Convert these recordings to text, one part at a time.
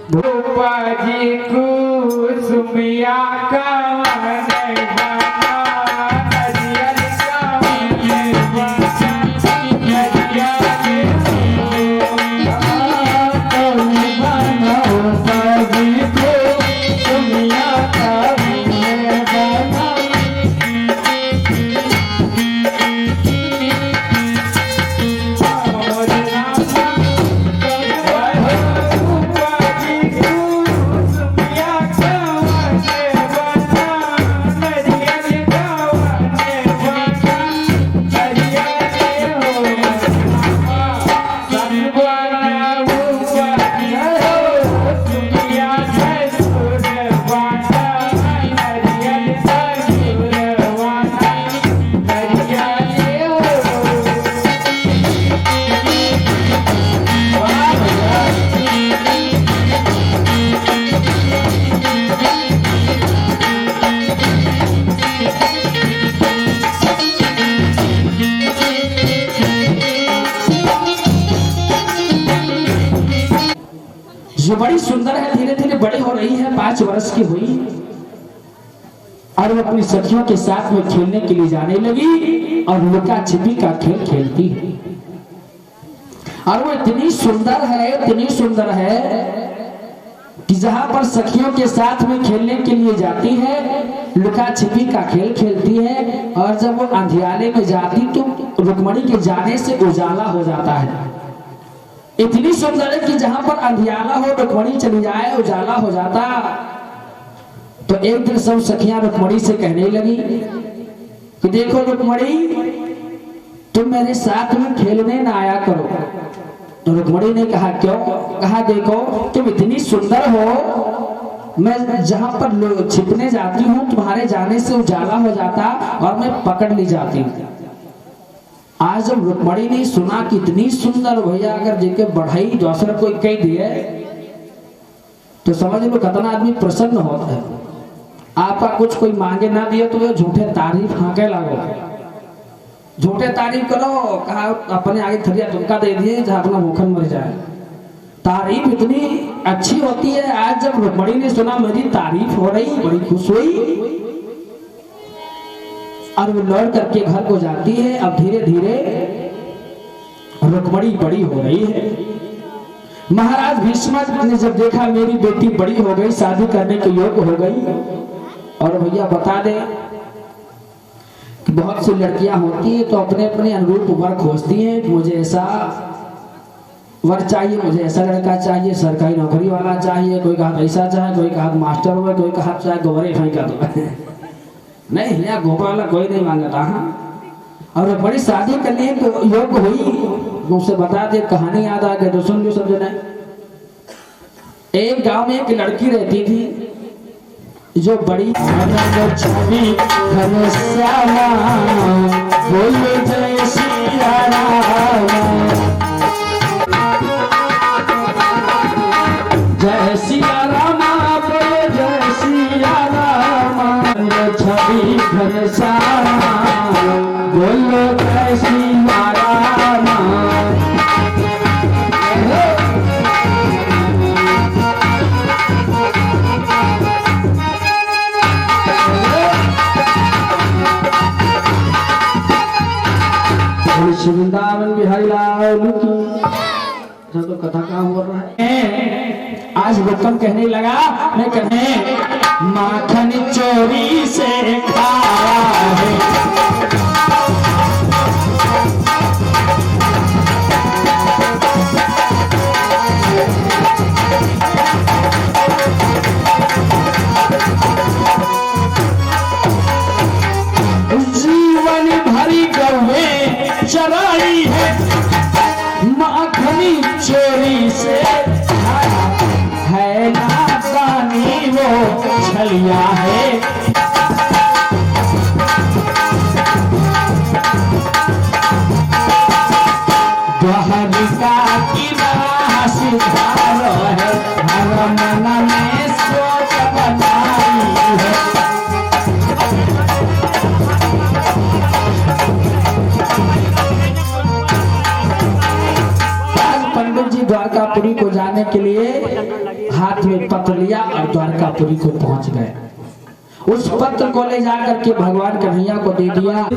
भूपाजी कुसुमिया का जो बड़ी सुंदर है, धीरे धीरे बड़ी हो रही है, 5 वर्ष की हुई और वो अपनी सखियों के साथ में खेलने के लिए जाने लगी और लुका छिपी का खेल खेलती है। और वो इतनी सुंदर है कि जहां पर सखियों के साथ में खेलने के लिए जाती है, लुका छिपी का खेल खेलती है, और जब वो अंधियारे में जाती तो रुक्मणी के जाने से उजाला हो जाता है। इतनी सुंदर है कि जहां पर अंधियारा हो, रुक्मणी चली जाए, उजाला हो जाता। तो एक दिन सब सखियां रुक्मणी से कहने लगी कि देखो रुक्मणी, तुम मेरे साथ में खेलने ना आया करो। तो रुक्मणी ने कहा क्यों? कहा देखो, तुम इतनी सुंदर हो, मैं जहां पर छिपने जाती हूँ तुम्हारे जाने से उजाला हो जाता और मैं पकड़ ली जाती हूँ। आज जब रुक्मणी ने सुना कि इतनी सुंदर भैया अगर जेके बढ़ाई दूसरा कोई कह दिए तो समझ लो कितना आदमी प्रसन्न होता है। आपका कुछ कोई मांगे ना दिए तो झूठे तारीफ हाके लगो, झूठे तारीफ करो, कहा अपने आगे थरिया झुमका दे दिए जहां अपना भूखन मर जाए। तारीफ इतनी अच्छी होती है। आज जब रुक्मणी ने सुना मेरी तारीफ हो रही, बड़ी खुश हुई और वो लौट करके घर को जाती है। अब धीरे धीरे रुक्मणी बड़ी हो रही है। महाराज भीष्म ने जब देखा मेरी बेटी बड़ी हो गई, शादी करने के योग्य हो गई, और भैया बता दे कि बहुत सी लड़कियां होती है तो अपने अपने अनुरूप वर खोजती हैं। मुझे ऐसा वर चाहिए, मुझे ऐसा लड़का चाहिए, सरकारी नौकरी वाला चाहिए, कोई कहा ऐसा चाहे, कोई कहा मास्टर हो, कोई कहा चाहे गोबरे फेंका दो। नहीं यहाँ गोबर वाला कोई नहीं मांगता। हाँ, और बड़ी शादी करने तो योग्य हुई। मुझसे बता दे, कहानी याद आ गई तो सुन लो सब जने। एक गांव में एक लड़की रहती थी जो बड़ी छवि घनश्यामा, बोले जय सिया राम, जय सिया राम, बोले जय सिया राम, छवि घनश्यामा, बोलो जय सिया राम। वृंदावन बिहारी लाल की तो कथा का हो रहा है। आज गौतम कहने लगा, मैं कहने माखन चोरी से खाया है, जीवन भरी गौवे चराई है, माखनी चोरी से खाया है, ना पानी वो छलिया है। द्वारिका की राह सिधारो है, हर मन में सोच बनाई है। द्वारकापुरी को जाने के लिए हाथ में पत्र लिया और द्वारकापुरी को पहुंच गए। उस पत्र को ले जाकर के भगवान कन्हैया को दे दिया।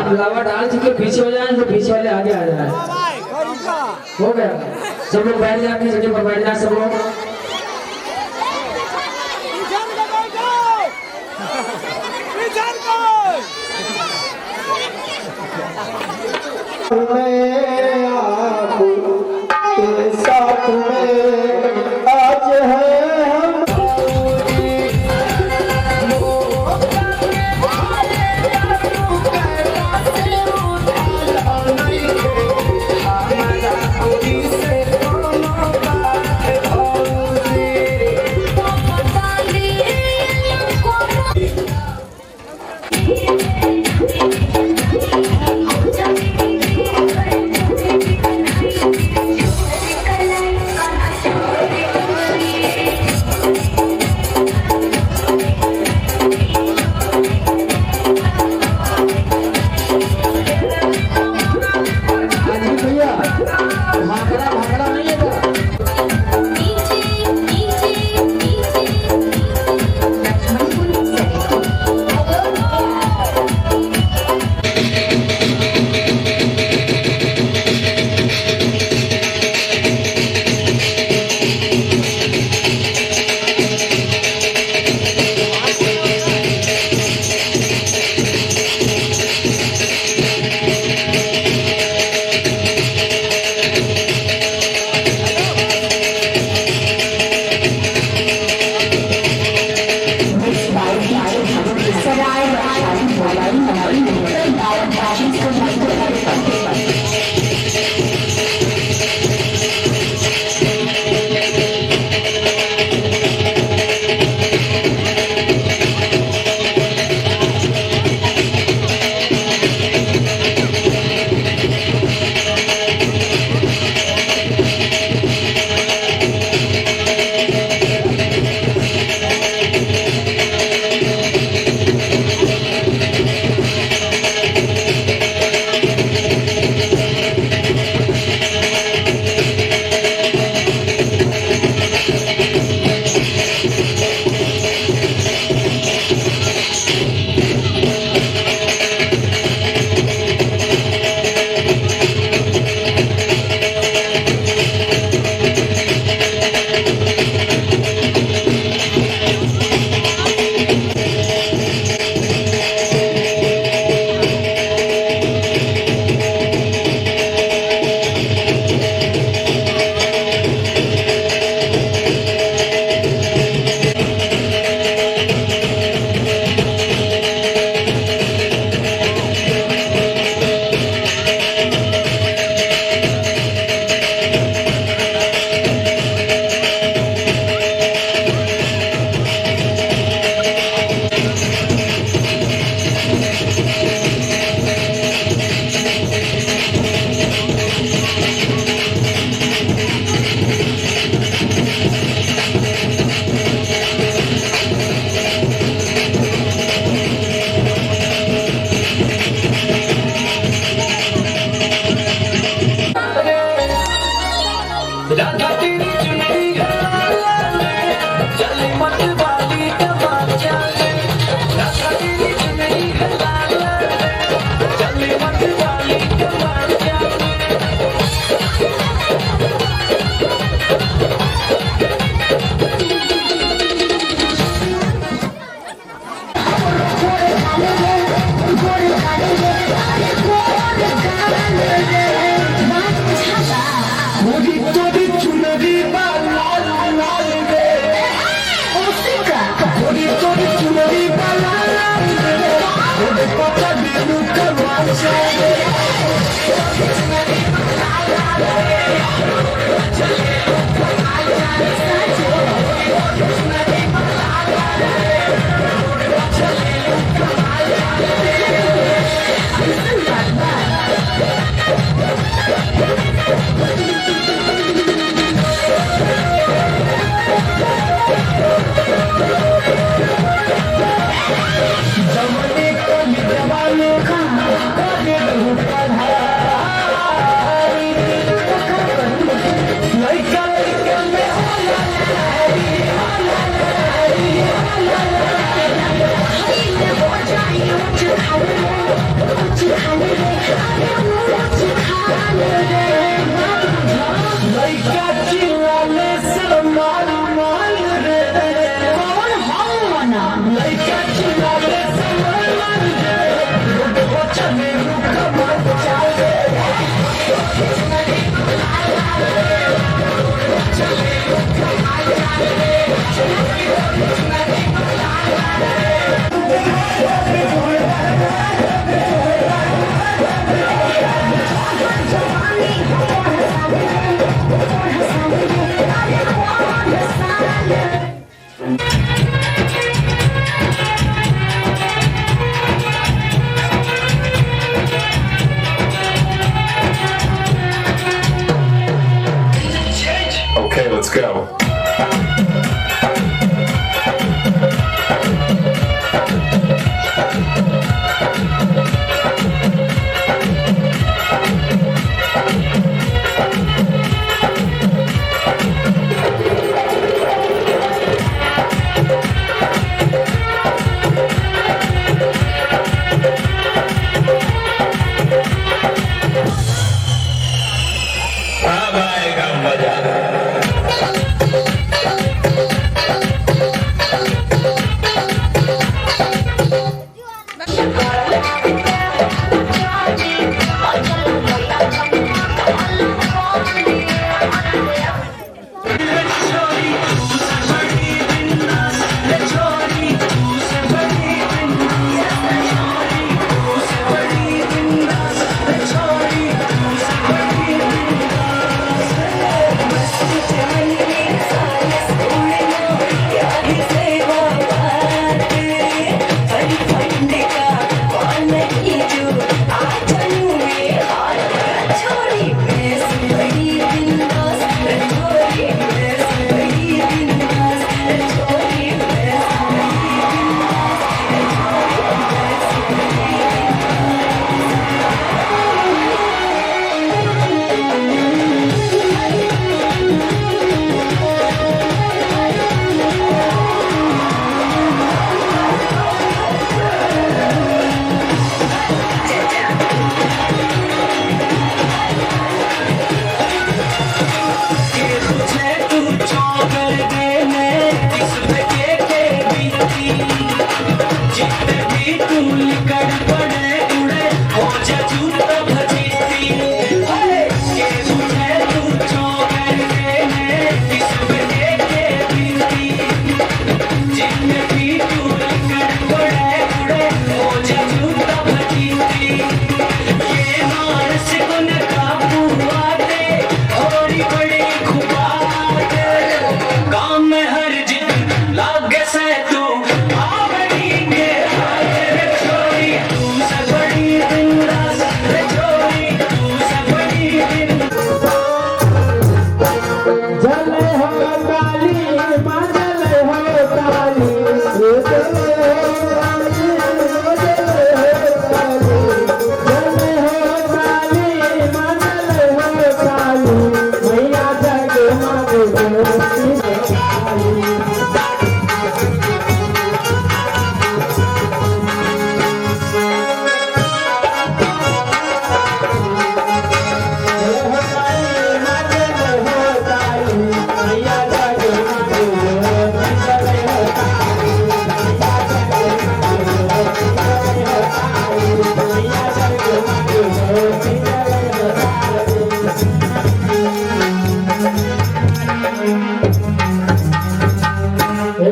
लावा डाल के पीछे हो जाए तो पीछे वाले आगे आ जाए। हो गया, सब लोग बैठ जाए अपनी जगह पर, बैठ जाए सब लोग। साथ में आज है हम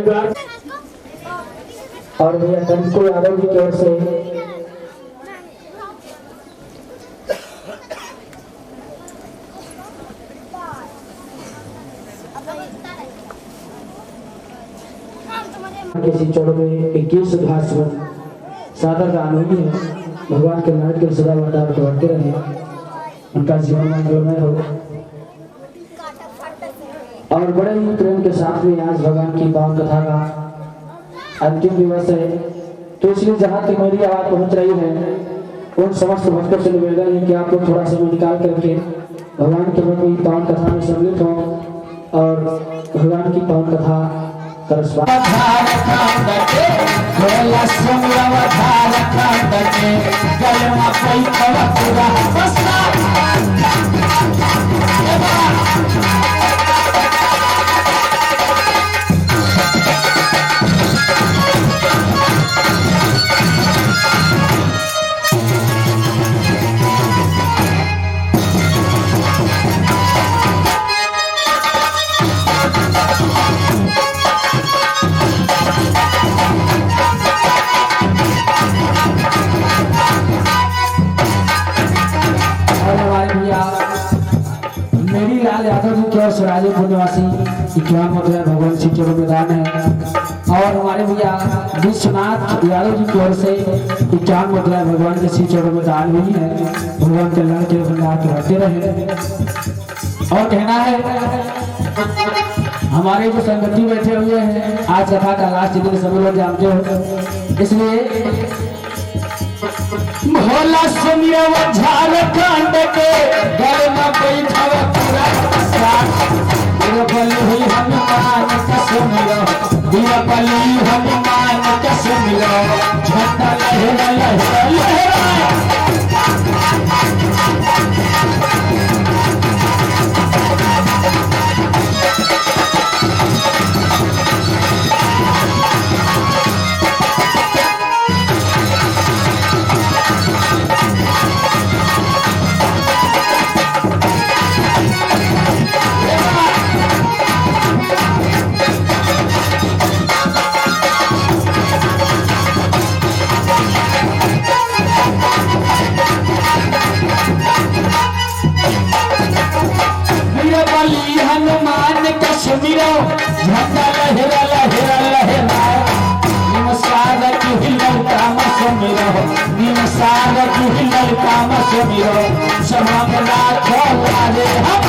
प्यार। और भैया तनिको यादव जी की ओर से किसी चौड़ में 21 भाषण सादर का अनुभवी है। भगवान के नाम के सदा बढ़ते रहे, उनका जीवन मंगलमय हो। और बड़े ही प्रेम के साथ में आज भगवान की पावन कथा का अंतिम दिवस है, तो इसलिए जहाँ तक मेरी आवाज पहुँच रही है उन समस्त भक्तों से निवेदन है कि आप लोग थोड़ा समय निकाल करके भगवान के मन की पावन कथा में सम्मिलित हों और भगवान की पावन कथा राजेपुर निवासी इक्यावन मुद्रा भगवान श्री चौड़ मैदान है। और हमारे भैया विश्वनाथ यादव जी की ओर से 51 मुद्रा भगवान के श्री चौड़ मैदान भी है। भगवान के लड़के भंडार के बढ़ते रहे। और कहना है हमारे जो संगति बैठे हुए हैं, आज कथा का लास्ट दिन सभी लोग जानते हो, इसलिए भोला सुनिया झारखंड के गल में बैठा पूरा बली हनुमान कसमिलो, दिया बली हनुमान कसमिलो, झंडा लहरा लहरा लहरा। हनुमान कश्मीरो झंडा लहरा लहरा लहरा। निमसार की हिलल काम सुमिरो, निमसार की हिलल काम सुमिरो, समगला खोला रे हम।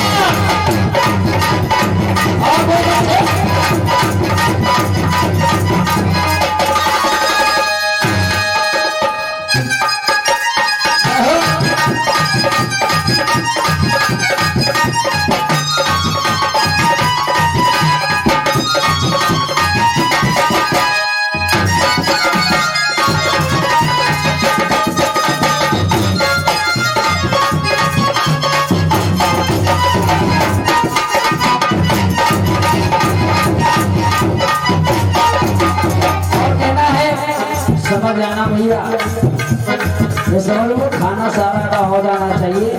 समझ जाना भैया, ये समझ लो खाना सारा का हो जाना चाहिए।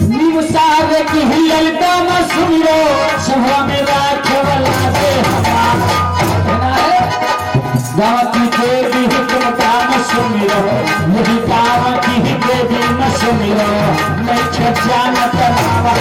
निमसार की हिलल काम सुमिरो, सभा में राखवला दे हमारा है। गावती देवी हुक्म काम सुमिरो, यही काम की देवी न सुमिरो, मैं छजाना तनावा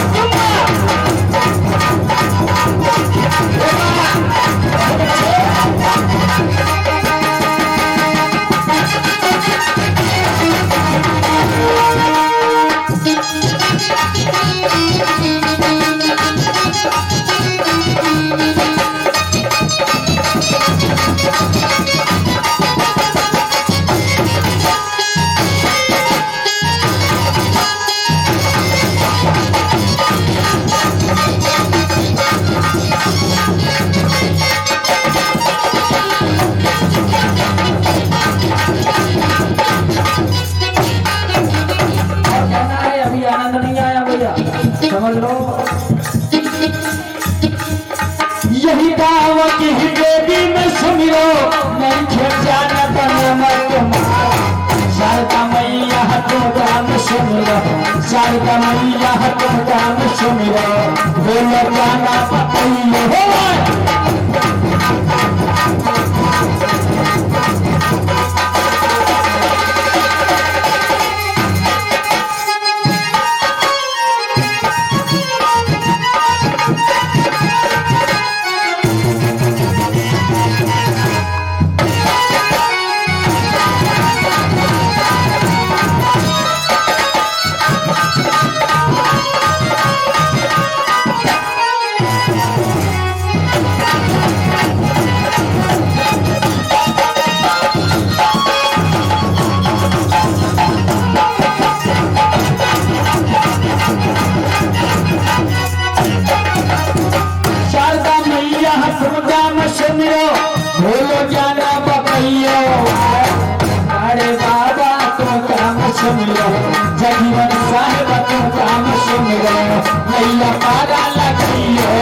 समझ लो। यही दाव की देवी में सुमिरो, नहीं खेल जाना तने मत मार। शारदा मैया तुम काम सुमिरो, शारदा मैया तुम काम सुमिरो, बोलो जाना पतैयो हो। बोलो जाना बकैयो, अरे बाबा तुम काम सुमिरो, जगीवन साहेब तुम काम सुमिरो, नैया पारा लगैयो।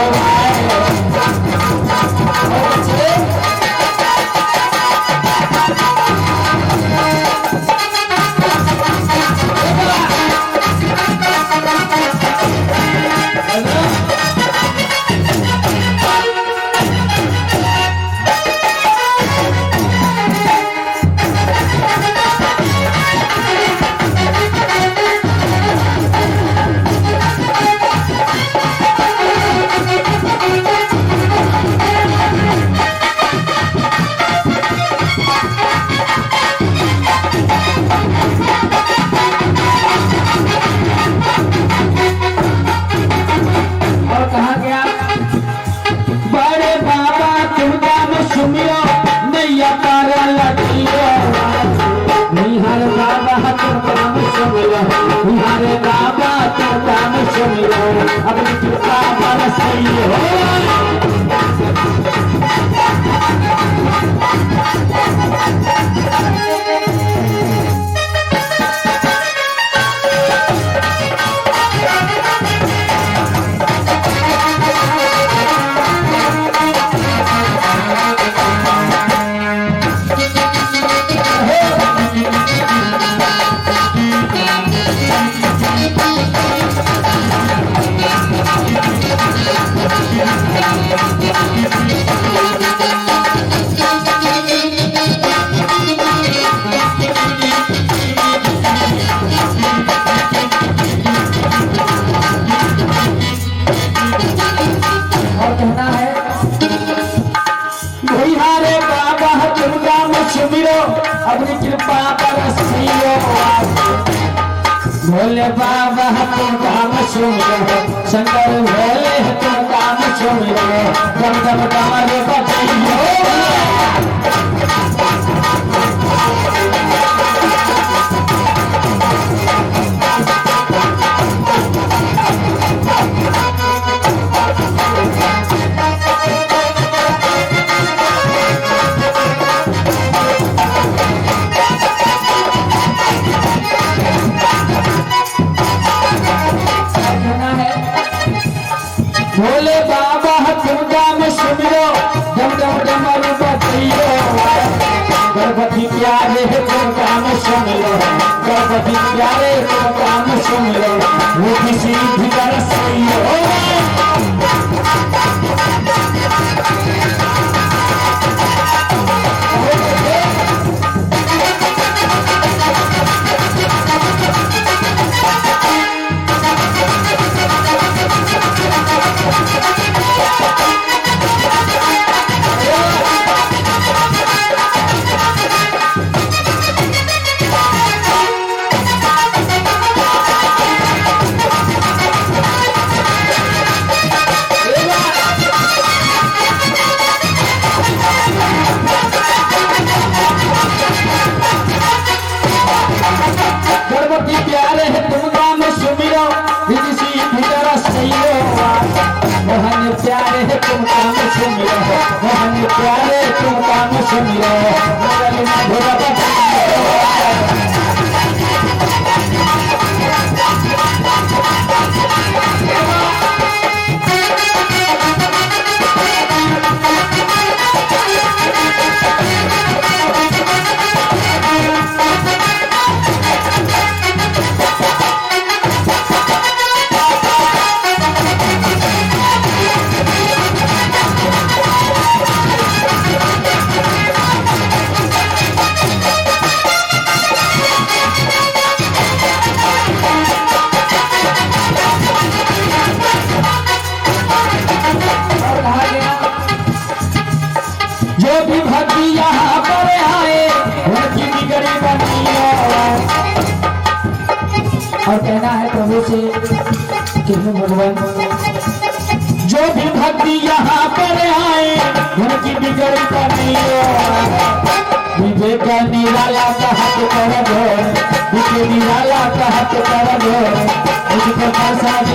हरे बाबा तो काम सुमिरो, अपनी कृपा बरसैयो हो। अपनी कृपा बरसियो, भोले बाबा तुम काम सुमिरो, शंकर भोले तुम काम सुमिरो, दम दम डमरू बजैयो। भोले बाबा तुम काम सुमिरो, दम दम डमरू बजैयो। गणपति प्यारे तुम काम सुमिरो, गणपति प्यारे तुम काम सुमिरो, वो किसी भी बरसैयो हो। तुम काम सुमिरो, मोहन प्यारे तुम काम सुमिरो, जो भी भक्ति यहाँ पर आए उनकी बिगड़ी बनी और कहना है प्रभु से कि हे भगवान जो भी भक्ति यहाँ पर आए उनकी बिगड़ी बनी विवेक निराला कहत कर दो विवेक निराला कहत कर दो मुझको प्रसाद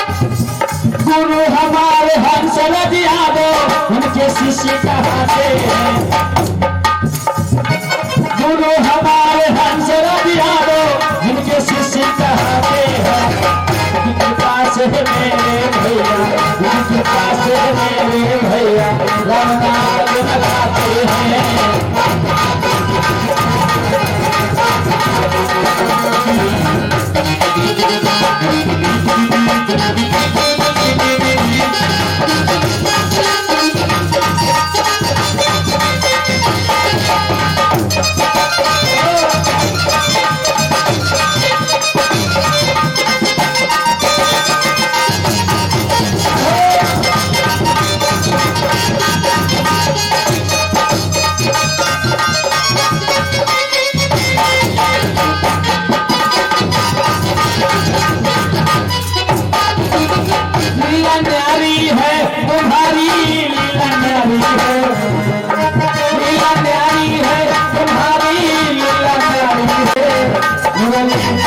गुरु हमारे हंसराज यादव उनके शिष्य कहाँ से गुरु